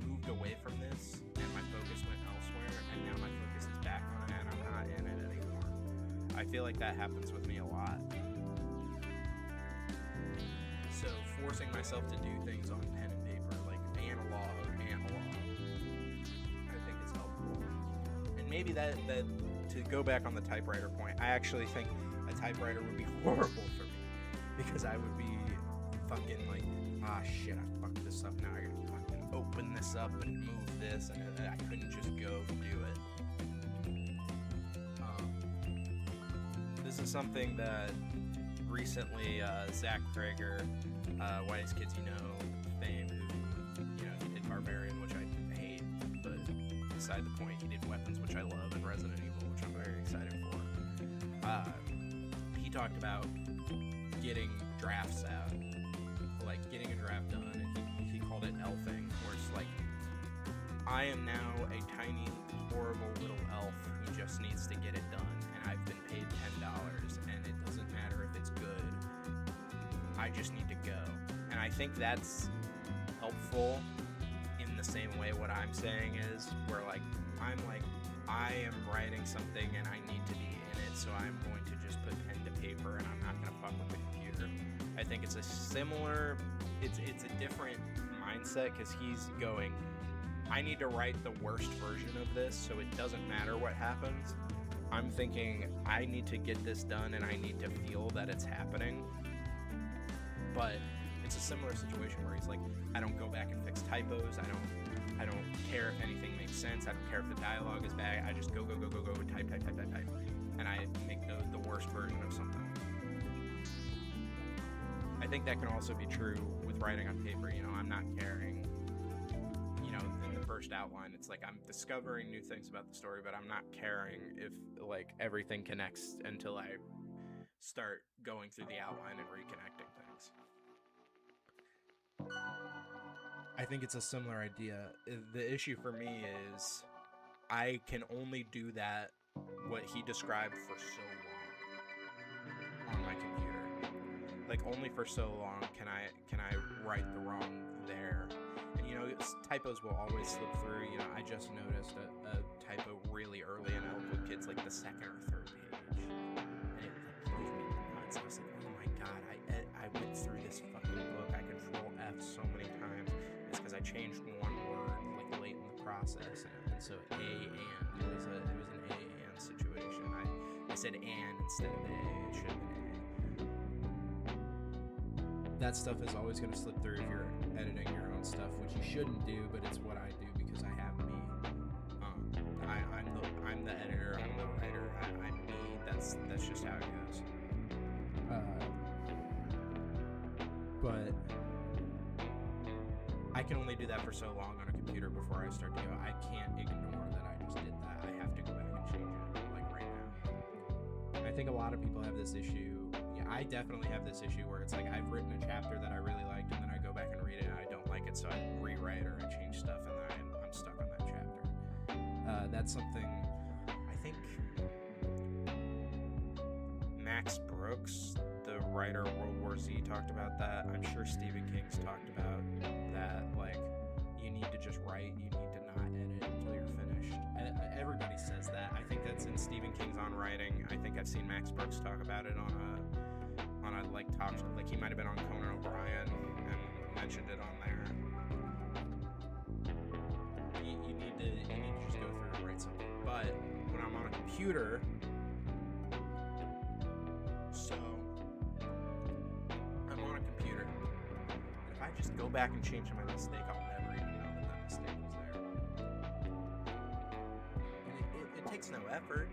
Speaker 1: moved away from this and my focus went elsewhere, and now my focus is back on it and I'm not in it anymore. I feel like that happens with me a lot. So forcing myself to do things on pen and paper, like analog, I think is helpful. And maybe that to go back on the typewriter point, I actually think a typewriter would be horrible for me, because I would be fucking like, shit, I fucked this up, now I gotta fucking open this up and move this, and I couldn't just go do it. This is something that recently Zach Krager, Whitest Kids You Know fame, who, you know, he did Barbarian, which I hate, but beside the point, he did Weapons, which I love, and Resident Evil, which I'm very excited for. He talked about getting drafts out, like getting a draft done, and he called it elfing, where it's like, I am now a tiny, horrible little elf who just needs to get it done, and I've been paid $10, and it doesn't matter if it's good, I just need to go. And I think that's helpful in the same way what I'm saying is, where like, I'm like, I am writing something and I need to be in it, so I'm going to just put pen to paper and I'm not going to fuck with the computer. I think it's a similar, it's a different mindset, because he's going, I need to write the worst version of this so it doesn't matter what happens. I'm thinking, I need to get this done and I need to feel that it's happening. But it's a similar situation where he's like, I don't go back and fix typos, I don't care if anything makes sense, I don't care if the dialogue is bad, I just go, type, and I make the worst version of something. I think that can also be true with writing on paper. You know, I'm not caring, you know, in the first outline, it's like I'm discovering new things about the story, but I'm not caring if, like, everything connects until I start going through the outline and reconnecting things. I think it's a similar idea. The issue for me is I can only do that, what he described, for so long on my computer. Like, only for so long can I write the wrong there. And, you know, typos will always slip through. You know, I just noticed a typo really early in Elwood Kids, like the second or third page. And it drove me nuts. I was like, oh my god, I went through this fucking book. I Control F so many times. It's because I changed one word, like, late in the process. And so it was an A and situation. I said and instead of A. It should have been A. That stuff is always going to slip through if you're editing your own stuff, which you shouldn't do, but it's what I do because I have me. I'm the editor, I'm the writer, I'm me. That's just how it goes. But I can only do that for so long on a computer before I start to go, I can't ignore that I just did that. I have to go back and change it, like, right now. I think a lot of people have this issue. You I definitely have this issue where it's like I've written a chapter that I really liked, and then I go back and read it and I don't like it, so I rewrite or I change stuff, and then I'm stuck on that chapter. That's something I think Max Brooks, the writer of World War Z, talked about that. I'm sure Stephen King's talked about that. Like, you need to just write. You need to not edit until you're finished. And everybody says that. I think that's in Stephen King's On Writing. I think I've seen Max Brooks talk about it on a like talk, like he might have been on Conan O'Brien and mentioned it on there. You need to just go through and write something. But when I'm on a computer, so I'm on a computer, if I just go back and change my mistake, I'll never even know that mistake was there. And it takes no effort.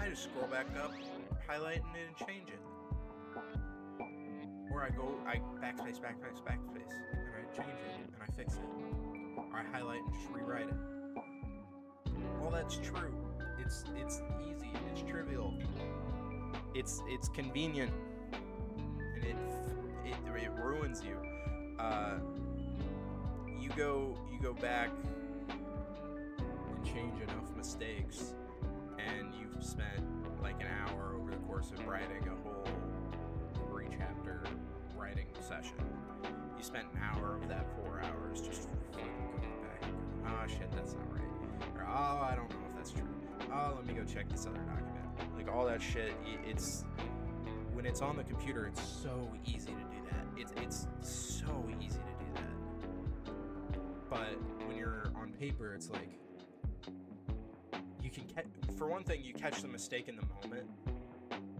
Speaker 1: I just scroll back up, highlight it, and change it. Or I backspace, and I change it, and I fix it. Or I highlight and just rewrite it. All that's true. It's easy, it's trivial. It's convenient, and it ruins you. You go back and change enough mistakes, and you've spent like an hour over the course of writing a whole 3-chapter writing session. You spent an hour of that 4 hours just fucking going back and going, oh shit, that's not right. Or, oh, I don't know if that's true. Oh, let me go check this other document. Like, all that shit, it's... When it's on the computer, it's so easy to do that. It's so easy to do that. But when you're on paper, it's like... You can for one thing, you catch the mistake in the moment.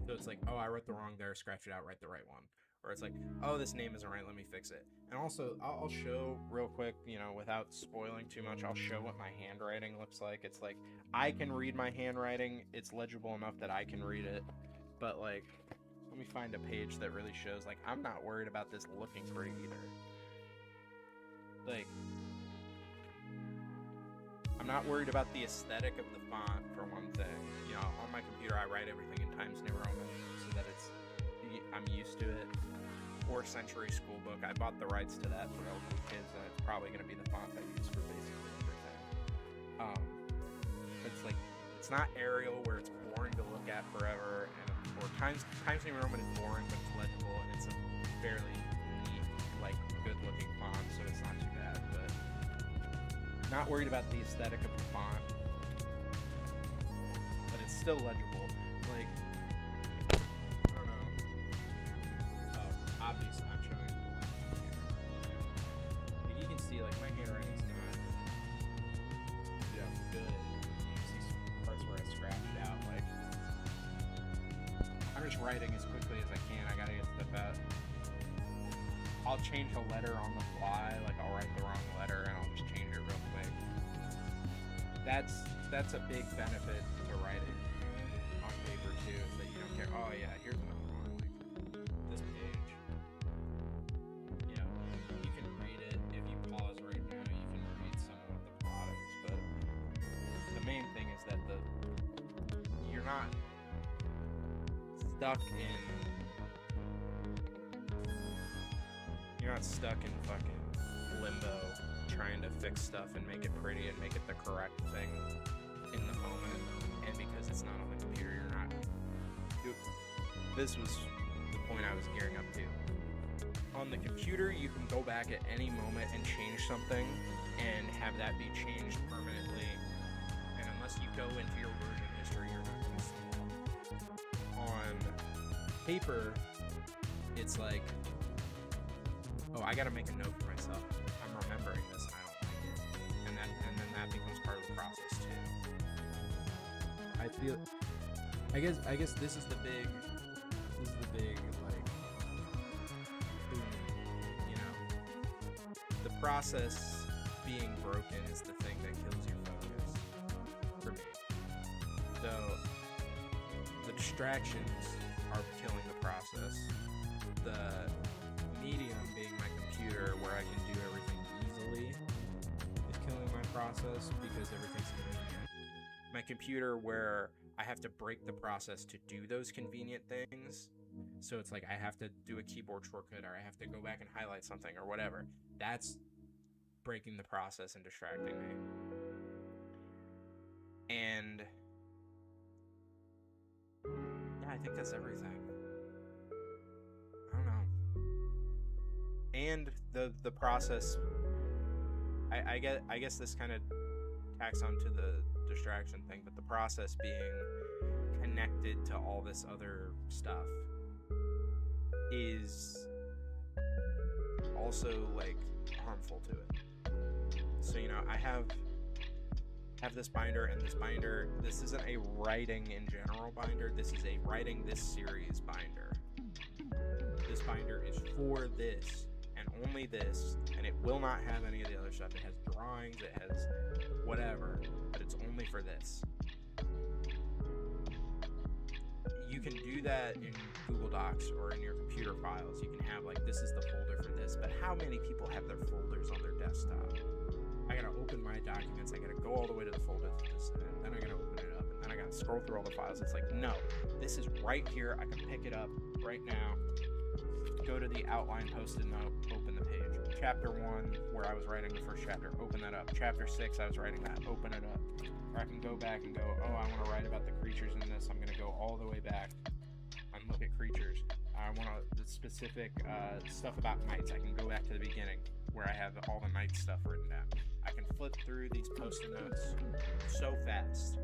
Speaker 1: So it's like, oh, I wrote the wrong there, scratch it out, write the right one. Or it's like, oh, this name isn't right, let me fix it. And also, I'll show real quick, without spoiling too much, I'll show what my handwriting looks like. It's like, I can read my handwriting, it's legible enough that I can read it. But like, let me find a page that really shows, like, I'm not worried about this looking pretty either. Like, I'm not worried about the aesthetic of the font, for one thing. On my computer, I write everything in Times New Roman so that I'm used to it. 4th century school book. I bought the rights to that for Elwood Kids, and it's probably going to be the font I use for basically everything. It's like, it's not Arial where it's boring to look at forever, or Times New Roman is boring, but it's legible, and it's a fairly neat, like, good-looking font, so it's not too bad. But not worried about the aesthetic of the font, but it's still legible. Like, I don't know. Obviously, I'm showing it. But you can see, like, my handwriting's not, good. You can see some parts where I scratched out. Like, I'm just writing as quickly as I can. I gotta get stuff out. I'll change a letter on the fly. Like, I'll write the wrong letter and I'll just change it real quick. That's a big benefit to writing on paper too, is that you don't care. Oh yeah, here's what I'm wrong. Like, this page. You can read it. If you pause right now, you can read some of what the plot is. But the main thing is that you're not stuck in fucking limbo trying to fix stuff and make it pretty and make it the correct thing in the moment. And because it's not on the computer, you're not. This was the point I was gearing up to. On the computer, you can go back at any moment and change something and have that be changed permanently. And unless you go into your version history, you're not going to see it. On paper, it's like, oh, I gotta make a note for myself. I'm remembering this and I don't like it. And then that becomes part of the process too. I guess this is the big like boom, the process being broken is the thing that kills your focus for me. So the distractions are killing the process. The medium being my computer, where I can do everything easily, is killing my process because everything's convenient. My computer, where I have to break the process to do those convenient things, So it's like I have to do a keyboard shortcut, or I have to go back and highlight something or whatever. That's breaking the process and distracting me. And yeah, I think that's everything. I don't know. And the process, I guess this kind of tacks onto the distraction thing, but the process being connected to all this other stuff is also like harmful to it. So, you know, I have this binder, and this isn't a writing in general binder, this is a writing this series binder. This binder is for this and only this, and it will not have any of the other stuff. It has drawings, it has whatever, but it's only for this. You can do that in Google Docs or in your computer files. You can have like, this is the folder for this, but how many people have their folders on their desktop? I gotta open my documents, I gotta go all the way to the folder, and then I gotta open it up, and then I gotta scroll through all the files. It's like, no, this is right here. I can pick it up right now, go to the outline post-it note, open the page. Chapter 1, where I was writing the first chapter, open that up. Chapter 6, I was writing that, open it up. Or I can go back and go, oh, I want to write about the creatures in this. I'm going to go all the way back and look at creatures. I want the specific stuff about knights. I can go back to the beginning where I have all the knight stuff written down. I can flip through these post-it notes so fast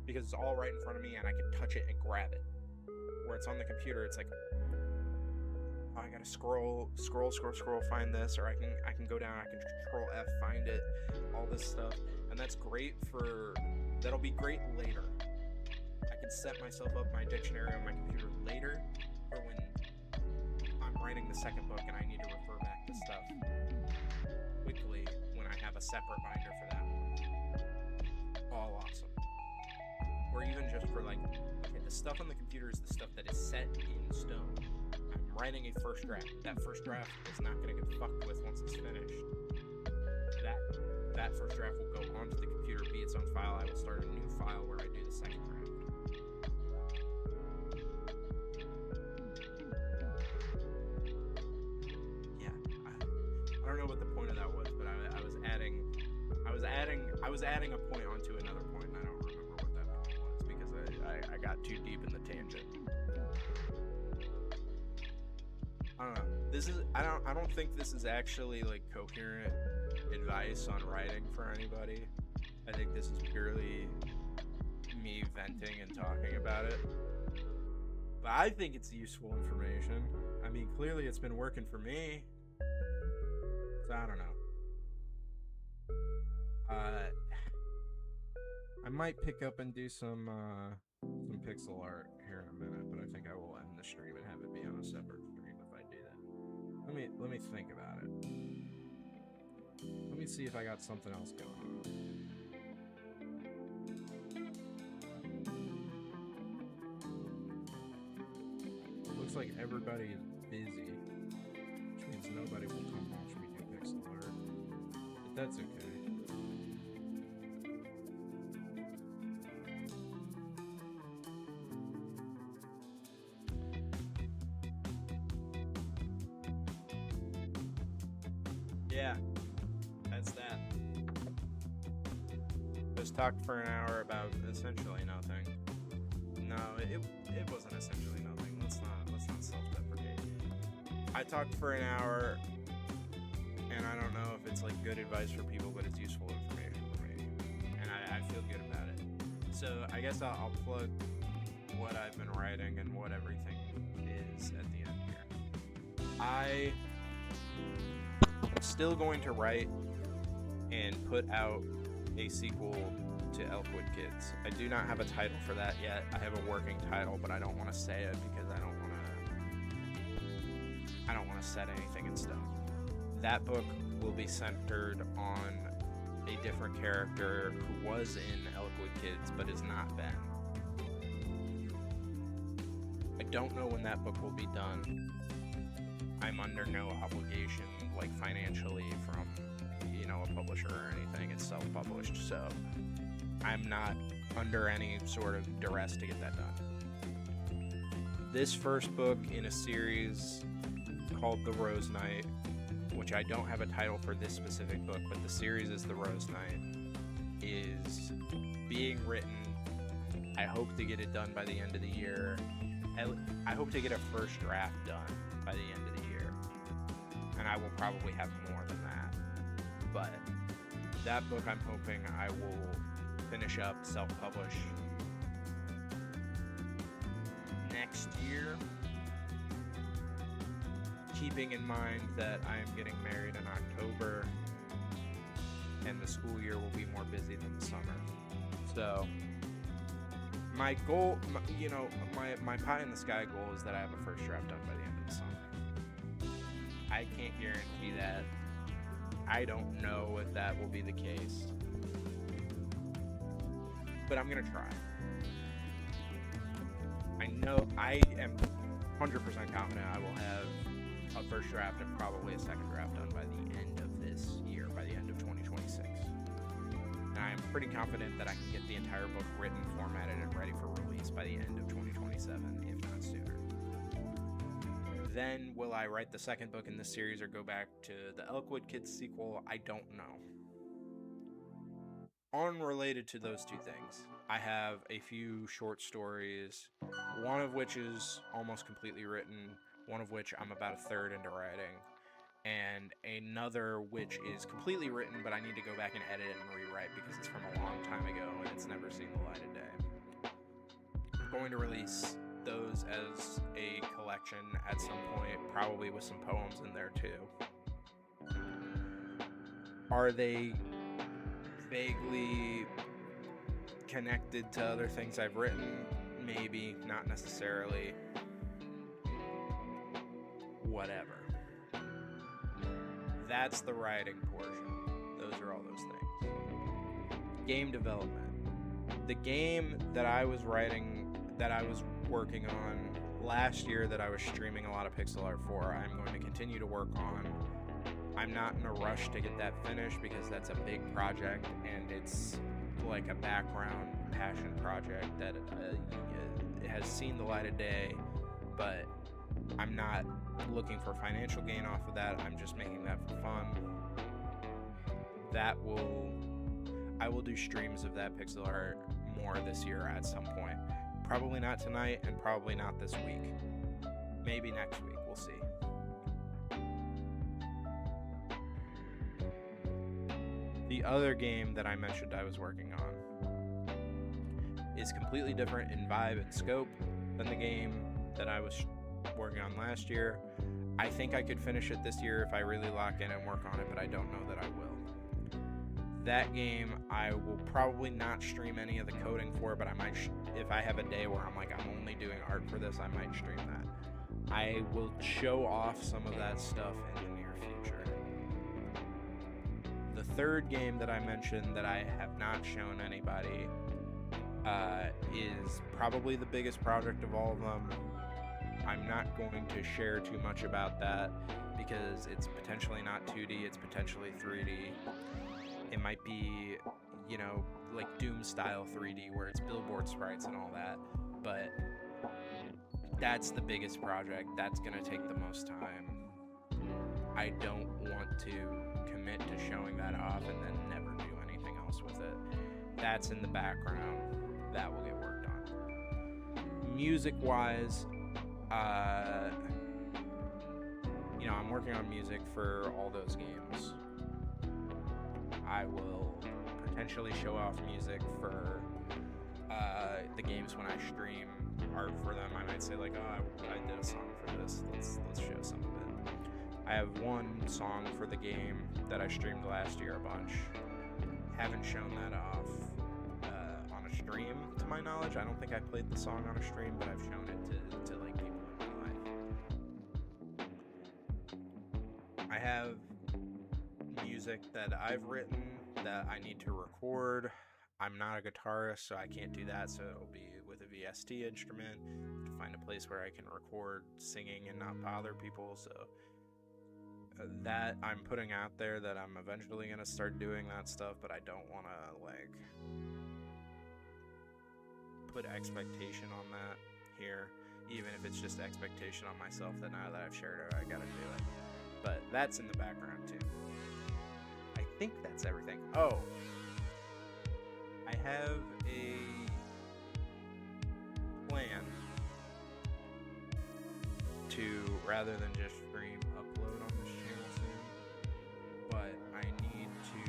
Speaker 1: because it's all right in front of me, and I can touch it and grab it. Where it's on the computer, it's like, I gotta scroll, find this, or I can go down, I can Control F, find it, all this stuff, and that's great that'll be great later. I can set myself up my dictionary on my computer later for when I'm writing the second book and I need to refer back to stuff quickly when I have a separate binder for that one. All awesome. Or even just for like, okay, the stuff on the computer is the stuff that is set in stone. I'm writing a first draft. That first draft is not going to get fucked with once it's finished. That first draft will go onto the computer, be its own file. I will start a new file where I do the second draft. Yeah, I don't know what the point of that was, but I was adding a point onto another point, and I don't remember what that point was because I got too deep in the tangent. I don't know. I don't think this is actually like coherent advice on writing for anybody. I think this is purely me venting and talking about it. But I think it's useful information. I mean, clearly it's been working for me. So I don't know. I might pick up and do some pixel art here in a minute, but I think I will end the stream and have it be on a separate stream if I do that. Let me think about it. Let me see if I got something else going on. Looks like everybody is busy, which means nobody will come watch me do pixel art. But that's okay. Yeah, that's that. Just talked for an hour about essentially nothing. No, it wasn't essentially nothing. Let's not self-deprecate. I talked for an hour, and I don't know if it's like good advice for people, but it's useful information for me, and I feel good about it. So I guess I'll plug what I've been writing and what everything is at the end here. I'm still going to write and put out a sequel to Elkwood Kids. I do not have a title for that yet. I have a working title, but I don't want to say it because I don't want to set anything in stone. That book will be centered on a different character who was in Elkwood Kids but is not Ben. I don't know when that book will be done. I'm under no obligation, like financially, from a publisher or anything. It's self-published, so I'm not under any sort of duress to get that done. This first book in a series called The Rose Knight, which I don't have a title for this specific book, but the series is The Rose Knight, is being written. I hope to get it done by the end of the year. I hope to get a first draft done by the end of the year. And I will probably have more than that. But that book, I'm hoping I will finish up, self-publish next year. Keeping in mind that I am getting married in October and the school year will be more busy than the summer. So my goal, my pie in the sky goal is that I have a first draft done by the end of the summer. I can't guarantee that. I don't know if that will be the case, but I'm gonna try. I know I am 100% confident I will have a first draft and probably a second draft done by the end of this year, by the end of 2026. And I am pretty confident that I can get the entire book written, formatted, and ready for release by the end of 2027, if not sooner. Then, will I write the second book in this series or go back to the Elkwood Kids sequel? I don't know. Unrelated to those two things, I have a few short stories, one of which is almost completely written, one of which I'm about a third into writing, and another which is completely written, but I need to go back and edit and rewrite because it's from a long time ago and it's never seen the light of day. I'm going to release those as a collection at some point, probably with some poems in there too. Are they vaguely connected to other things I've written? Maybe, not necessarily. Whatever. That's the writing portion. Those are all those things. Game development. The game that I was working on last year that I was streaming a lot of pixel art for, I'm going to continue to work on. I'm not in a rush to get that finished because that's a big project and it's like a background passion project that it has seen the light of day, but I'm not looking for financial gain off of that. I'm just making that for fun. I will do streams of that pixel art more this year at some point. Probably not tonight and probably not this week. Maybe next week, we'll see. The other game that I mentioned I was working on is completely different in vibe and scope than the game that I was working on last year. I think I could finish it this year if I really lock in and work on it, but I don't know that I will. That game, I will probably not stream any of the coding for, but I might, if I have a day where I'm like, I'm only doing art for this, I might stream that. I will show off some of that stuff in the near future. The third game that I mentioned that I have not shown anybody is probably the biggest project of all of them. I'm not going to share too much about that because it's potentially not 2D, it's potentially 3D. It might be, like Doom style 3D where it's billboard sprites and all that, but that's the biggest project. That's going to take the most time. I don't want to commit to showing that off and then never do anything else with it. That's in the background. That will get worked on. Music-wise, I'm working on music for all those games. I will potentially show off music for the games when I stream art for them. I might say like, oh, I did a song for this. Let's show some of it. I have one song for the game that I streamed last year a bunch. Haven't shown that off on a stream, to my knowledge. I don't think I played the song on a stream, but I've shown it to like people in my life. I have music that I've written that I need to record. I'm not a guitarist, so I can't do that, so it'll be with a VST instrument to find a place where I can record singing and not bother people. So that I'm putting out there that I'm eventually going to start doing that stuff, but I don't want to like put expectation on that here. even if it's just expectation on myself that now that I've shared it, I gotta do it. But that's in the background too. I think that's everything. Oh, I have a plan to, rather than just stream, upload on this channel soon, but I need to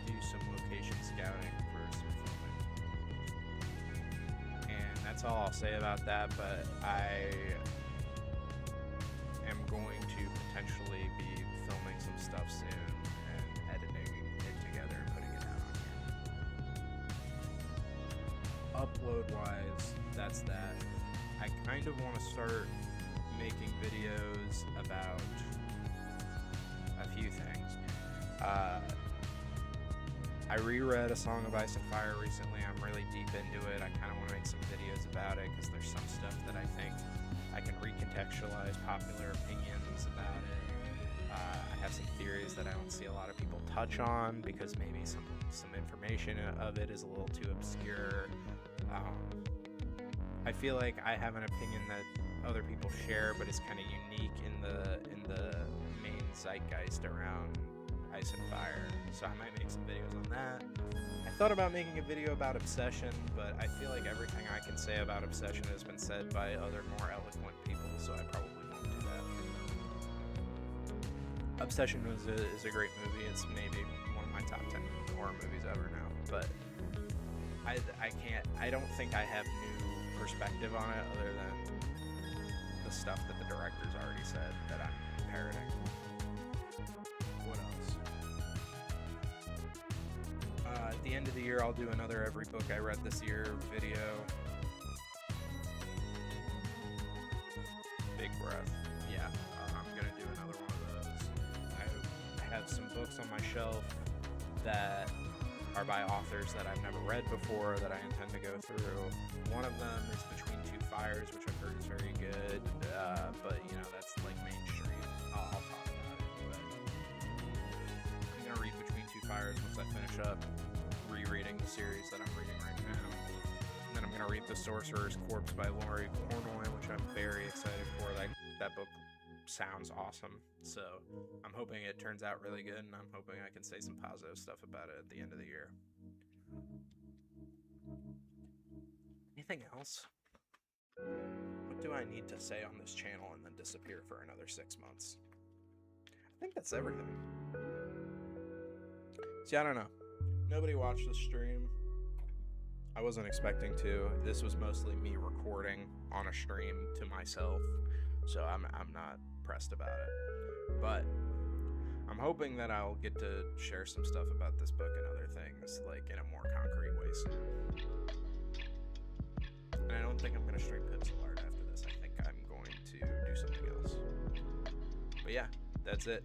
Speaker 1: do some location scouting for some filming. And that's all I'll say about that, but I am going to potentially be filming some stuff soon and editing it together and putting it out on here. Upload wise, that's that. I kind of want to start making videos about a few things. I reread A Song of Ice and Fire recently. I'm really deep into it. I kind of want to make some videos about it because there's some stuff that I think I can recontextualize popular opinions about it. I have some theories that I don't see a lot of people touch on because maybe some information of it is a little too obscure. I feel like I have an opinion that other people share, but it's kind of unique in the main zeitgeist around Ice and Fire. So I might make some videos on that. I thought about making a video about Obsession, but I feel like everything I can say about Obsession has been said by other more eloquent people, so I probably won't do that. Obsession is a great movie. It's maybe one of my top 10 horror movies ever now, but I don't think I have new perspective on it other than the stuff that the director's already said that I'm parroting. What else? At the end of the year, I'll do another Every Book I Read This Year video. Big breath. Yeah, I'm gonna do another one of those. I have some books on my shelf that are by authors that I've never read before that I intend to go through. One of them is Between Two Fires, which I've heard is very good, but you know, that's like mainstream. I'll talk about it, but I'm gonna read Between Two Fires once I finish up rereading the series that I'm reading right now. And then I'm gonna read The Sorcerer's Corpse by Laurie Cornwell, which I'm very excited for. That book sounds awesome, so I'm hoping it turns out really good, and I'm hoping I can say some positive stuff about it at the end of the year. Anything else? What do I need to say on this channel and then disappear for another 6 months? I think that's everything. See, I don't know. Nobody watched the stream. I wasn't expecting to. This was mostly me recording on a stream to myself, so I'm not pressed about it. But I'm hoping that I'll get to share some stuff about this book and other things, like in a more concrete way soon. And I don't think I'm going to stream pixel art after this. I think I'm going to do something else. But yeah, that's it.